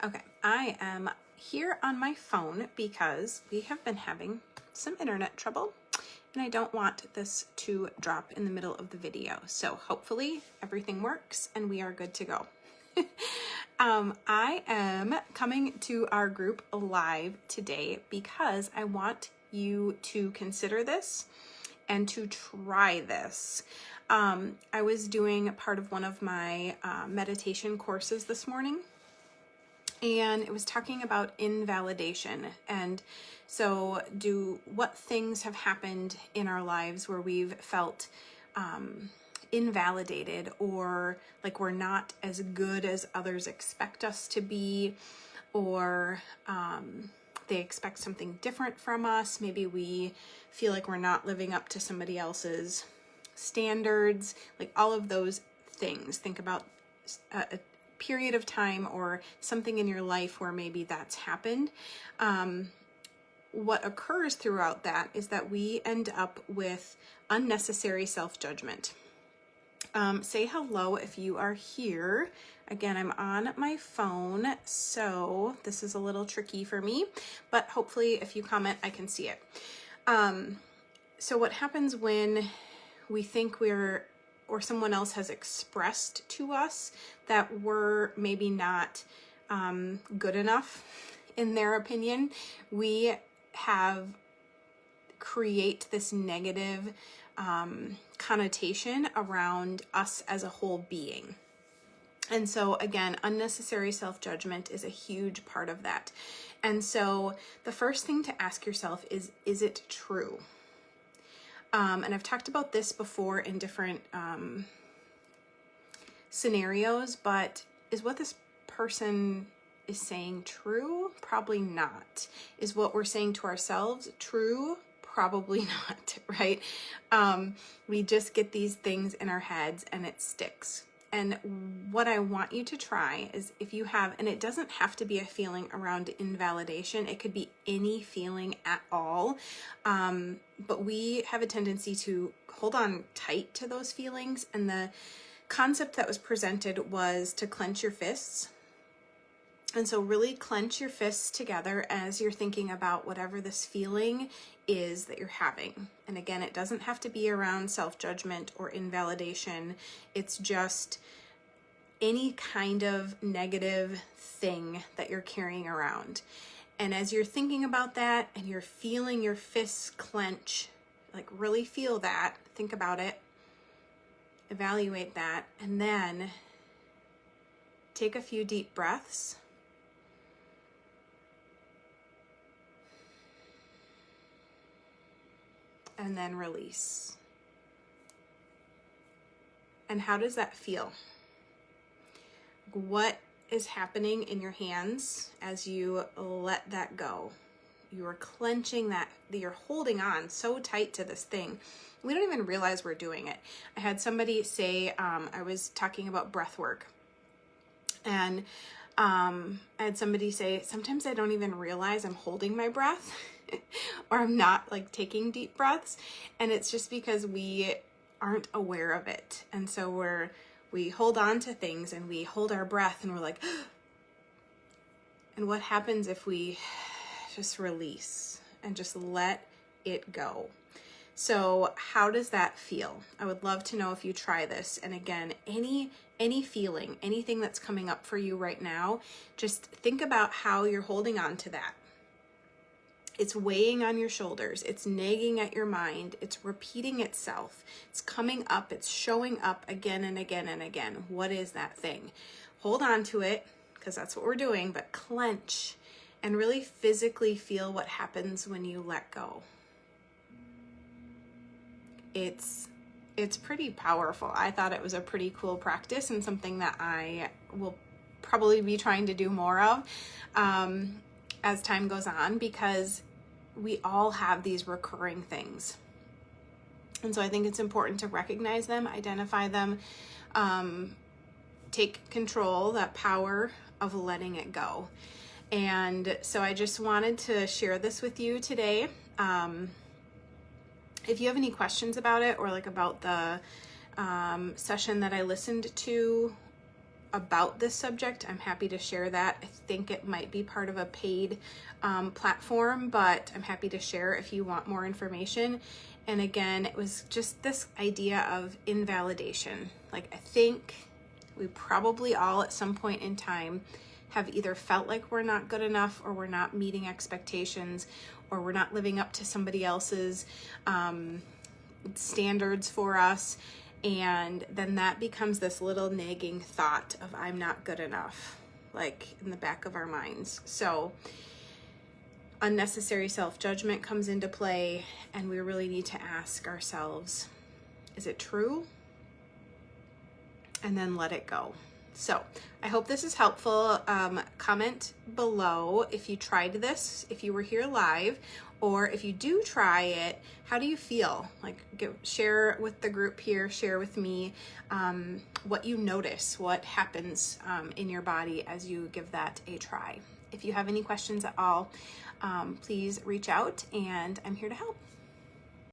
Okay, I am here on my phone because we have been having some internet trouble and I don't want this to drop in the middle of the video. So hopefully everything works and we are good to go. I am coming to our group live today because I want you to consider this and to try this. I was doing part of one of my meditation courses this morning, and it was talking about invalidation. And so what things have happened in our lives where we've felt invalidated, or like we're not as good as others expect us to be, or they expect something different from us. Maybe we feel like we're not living up to somebody else's standards, like all of those things. Think about a period of time or something in your life where maybe that's happened. What occurs throughout that is that we end up with unnecessary self-judgment. Say hello if you are here. Again, I'm on my phone, so this is a little tricky for me, but hopefully if you comment, I can see it. So what happens when we think or someone else has expressed to us that we're maybe not good enough in their opinion, we create this negative connotation around us as a whole being. And so again, unnecessary self-judgment is a huge part of that. And so the first thing to ask yourself is it true? And I've talked about this before in different scenarios, but is what this person is saying true? Probably not. Is what we're saying to ourselves true? Probably not, right? We just get these things in our heads and it sticks. And what I want you to try is, if you have, and it doesn't have to be a feeling around invalidation, it could be any feeling at all. But we have a tendency to hold on tight to those feelings. And the concept that was presented was to clench your fists. And so really clench your fists together as you're thinking about whatever this feeling is that you're having. And again, it doesn't have to be around self-judgment or invalidation. It's just any kind of negative thing that you're carrying around. And as you're thinking about that and you're feeling your fists clench, like really feel that, think about it, evaluate that, and then take a few deep breaths. And then release. And how does that feel? What is happening in your hands as you let that go? You're clenching that, you're holding on so tight to this thing. We don't even realize we're doing it. I had somebody say, I was talking about breath work, and I had somebody say, sometimes I don't even realize I'm holding my breath or I'm not like taking deep breaths. And it's just because we aren't aware of it. And so we hold on to things and we hold our breath and we're like, and what happens if we just release and just let it go? So how does that feel? I would love to know if you try this. And again, any feeling, anything that's coming up for you right now, just think about how you're holding on to that. It's weighing on your shoulders. It's nagging at your mind. It's repeating itself. It's coming up. It's showing up again and again and again. What is that thing? Hold on to it, because that's what we're doing, but clench and really physically feel what happens when you let go. It's pretty powerful. I thought it was a pretty cool practice and something that I will probably be trying to do more of as time goes on, because we all have these recurring things. And so I think it's important to recognize them, identify them, take control, that power of letting it go. And so I just wanted to share this with you today. If you have any questions about it, or like about the session that I listened to about this subject, I'm happy to share that. I think it might be part of a paid platform, but I'm happy to share if you want more information. And again, it was just this idea of invalidation. Like, I think we probably all at some point in time have either felt like we're not good enough, or we're not meeting expectations, or we're not living up to somebody else's standards for us. And then that becomes this little nagging thought of I'm not good enough, like in the back of our minds. So unnecessary self-judgment comes into play, and we really need to ask ourselves, is it true? And then let it go. So I hope this is helpful. Comment below if you tried this, if you were here live, or if you do try it, how do you feel? Like, share with the group here, share with me what you notice, what happens in your body as you give that a try. If you have any questions at all, please reach out, and I'm here to help.